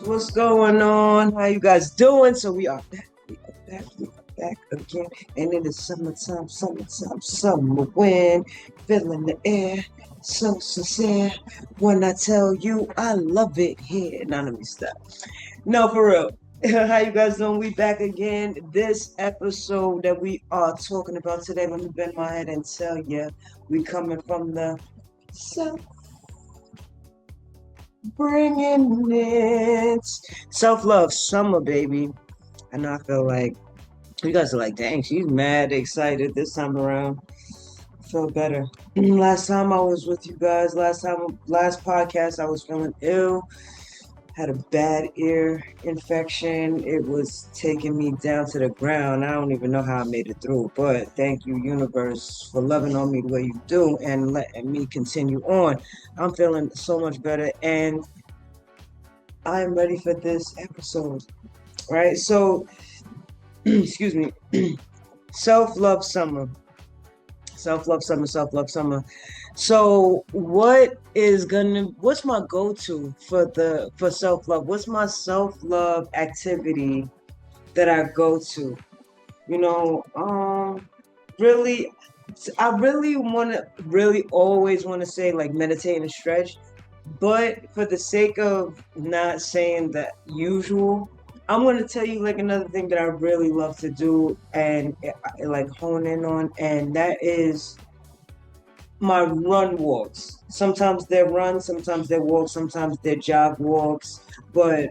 What's going on? How you guys doing? So we are back. We are back again. And it is summer wind, feeling the air, so sincere. When I tell you I love it here. Now let me stop. No, for real. How you guys doing? We back again. This episode that we are talking about today, let me bend my head and tell you, we coming from the south. Bringing it self-love summer, baby. And I feel like you guys are like, dang, she's mad excited this time around. I feel better. Last time I was with you guys, last podcast, I was feeling ill. Had a bad ear infection. It was taking me down to the ground. I don't even know how I made it through, but thank you, universe, for loving on me the way you do and letting me continue on. I'm feeling so much better, and I am ready for this episode. Right? So, excuse me. Self-love summer. Self-love summer, self-love summer. So what's my go-to for self-love? What's my self-love activity that I go to? You know, really I really always want to say like meditate and stretch, but for the sake of not saying the usual, I'm going to tell you like another thing that I really love to do and like hone in on, and that is my run walks. Sometimes they're runs, sometimes they're walks, sometimes they're jog walks, but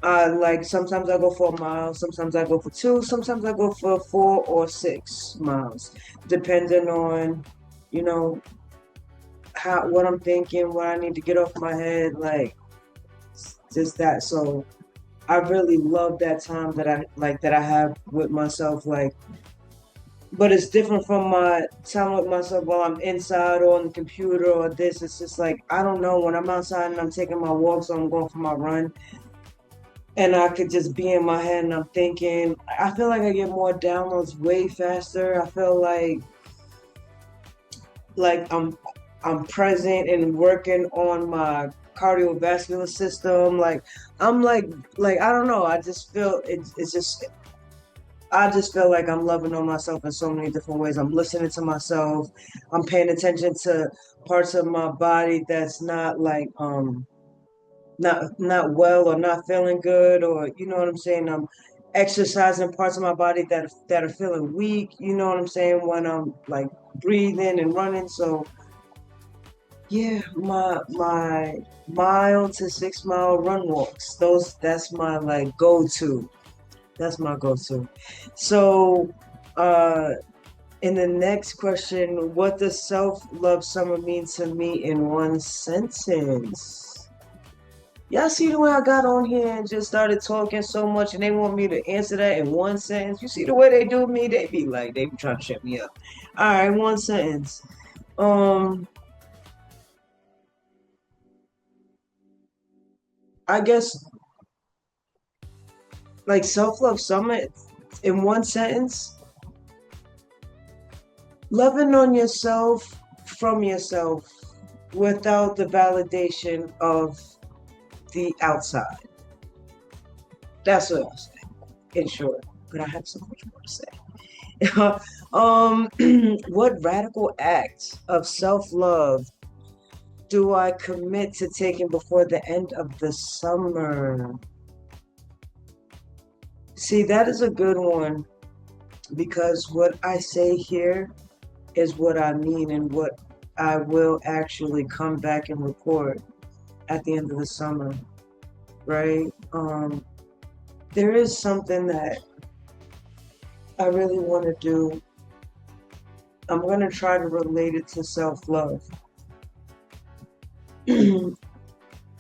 I like sometimes I go for a mile, sometimes I go for two, sometimes I go for 4 or 6 miles, depending on, you know, how what I'm thinking, what I need to get off my head, like just that. So I really love that time that I have with myself, like, but it's different from my time with myself while I'm inside or on the computer or this. It's just like I don't know, when I'm outside and I'm taking my walks or I'm going for my run and I could just be in my head and I'm thinking, I feel like I get more downloads way faster. I feel like I'm present and working on my cardiovascular system. Like I'm like I don't know. I just feel it's just I just feel like I'm loving on myself in so many different ways. I'm listening to myself. I'm paying attention to parts of my body that's not like not well or not feeling good, or you know what I'm saying. I'm exercising parts of my body that are feeling weak. You know what I'm saying, when I'm like breathing and running. So yeah, my mile to 6 mile run walks. That's my like go to. That's my go to. So uh in the next question, what does self love summer mean to me in one sentence? Y'all see the way I got on here and just started talking so much and they want me to answer that in one sentence? You see the way they do me? They be trying to shut me up. All right, one sentence. Um, I guess like self-love summit in one sentence, loving on yourself from yourself without the validation of the outside. That's what I'll say in short, but I have so much more to say. What radical acts of self-love do I commit to taking before the end of the summer? See, that is a good one, because what I say here is what I mean and what I will actually come back and report at the end of the summer, right? There is something that I really want to do. I'm going to try to relate it to self-love.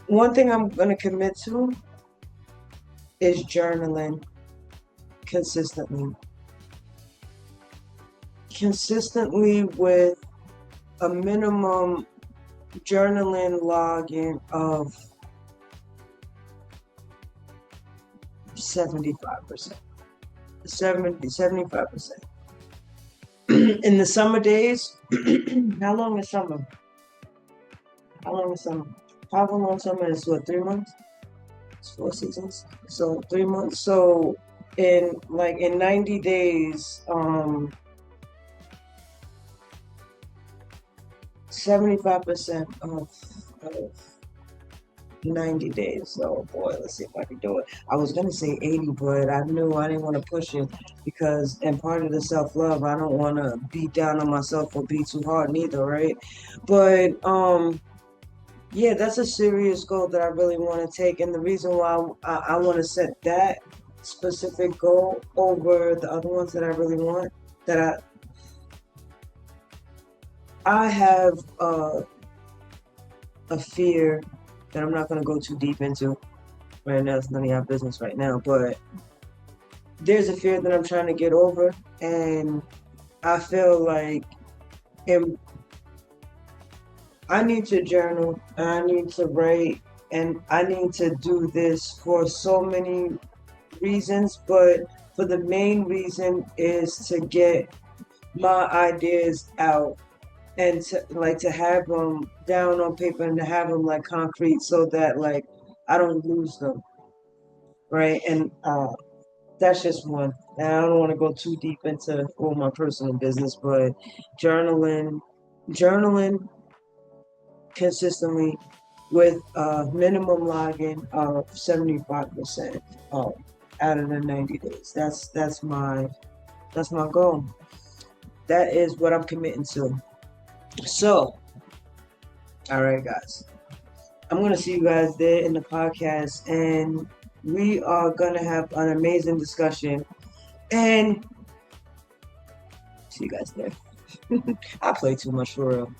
One thing I'm going to commit to is journaling consistently. Consistently with a minimum journaling login of 75%. 75%. In the summer days, how long is summer? How long is summer? How long summer is what, 3 months? It's 4 seasons. So 3 months. So in 90 days, 75% of 90 days. Oh boy, let's see if I can do it. I was gonna say 80, but I knew I didn't want to push it because, and part of the self-love, I don't want to beat down on myself or be too hard neither, right? But yeah, that's a serious goal that I really want to take, and the reason why I want to set that specific goal over the other ones that I really want, that I have a fear that I'm not going to go too deep into right now. It's none of your business right now, but there's a fear that I'm trying to get over, and I feel like I need to journal, and I need to write, and I need to do this for so many reasons, but for the main reason is to get my ideas out and to have them down on paper and to have them like concrete so that like I don't lose them, right? And that's just one. And I don't want to go too deep into all my personal business, but journaling, journaling consistently with minimum logging of 75% out of the 90 days. That's my goal. That is what I'm committing to. So, all right, guys. I'm gonna see you guys there in the podcast, and we are gonna have an amazing discussion. And see you guys there. I play too much for real.